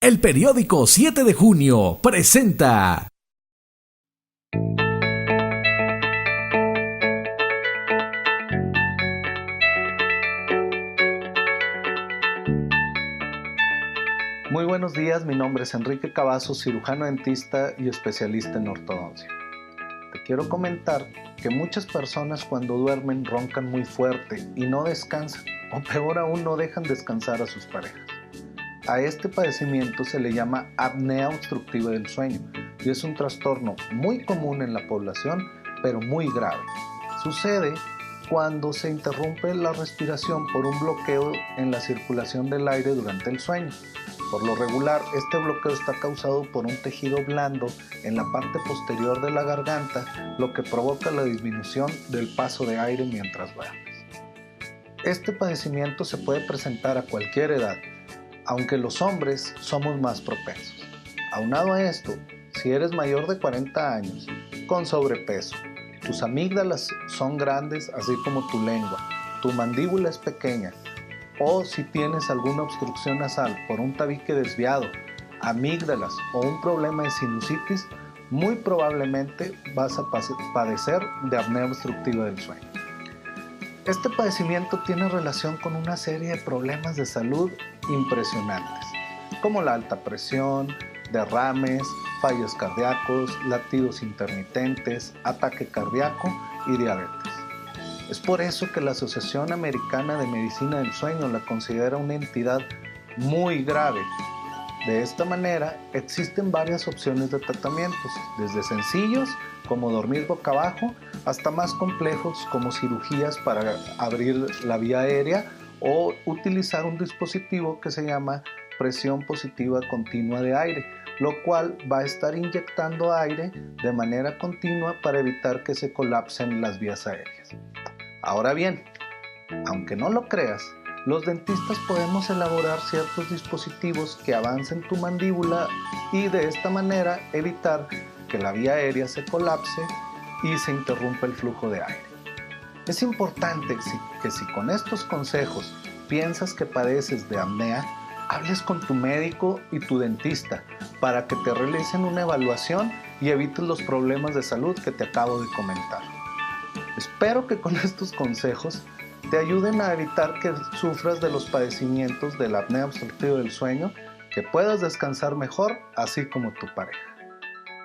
El periódico 7 de junio presenta. Muy buenos días, mi nombre es Enrique Cavazos, cirujano dentista y especialista en ortodoncia. Te quiero comentar que muchas personas cuando duermen roncan muy fuerte y no descansan, o peor aún no dejan descansar a sus parejas. A este padecimiento se le llama apnea obstructiva del sueño y es un trastorno muy común en la población, pero muy grave. Sucede cuando se interrumpe la respiración por un bloqueo en la circulación del aire durante el sueño. Por lo regular, este bloqueo está causado por un tejido blando en la parte posterior de la garganta, lo que provoca la disminución del paso de aire mientras duermes. Este padecimiento se puede presentar a cualquier edad, aunque los hombres somos más propensos. Aunado a esto, si eres mayor de 40 años, con sobrepeso, tus amígdalas son grandes así como tu lengua, tu mandíbula es pequeña, o si tienes alguna obstrucción nasal por un tabique desviado, amígdalas o un problema de sinusitis, muy probablemente vas a padecer de apnea obstructiva del sueño. Este padecimiento tiene relación con una serie de problemas de salud impresionantes, como la alta presión, derrames, fallos cardíacos, latidos intermitentes, ataque cardíaco y diabetes. Es por eso que la Asociación Americana de Medicina del Sueño la considera una entidad muy grave. De esta manera, existen varias opciones de tratamientos, desde sencillos, como dormir boca abajo, hasta más complejos, como cirugías para abrir la vía aérea o utilizar un dispositivo que se llama presión positiva continua de aire, lo cual va a estar inyectando aire de manera continua para evitar que se colapsen las vías aéreas. Ahora bien, aunque no lo creas, los dentistas podemos elaborar ciertos dispositivos que avancen tu mandíbula y de esta manera evitar que la vía aérea se colapse y se interrumpa el flujo de aire. Es importante que si con estos consejos piensas que padeces de apnea, hables con tu médico y tu dentista para que te realicen una evaluación y evites los problemas de salud que te acabo de comentar. Espero que con estos consejos te ayuden a evitar que sufras de los padecimientos de la apnea obstructiva del sueño, que puedas descansar mejor, así como tu pareja.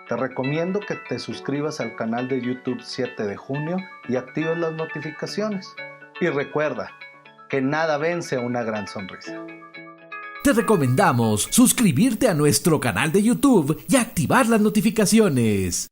Te recomiendo que te suscribas al canal de YouTube 7 de junio y actives las notificaciones. Y recuerda que nada vence a una gran sonrisa. Te recomendamos suscribirte a nuestro canal de YouTube y activar las notificaciones.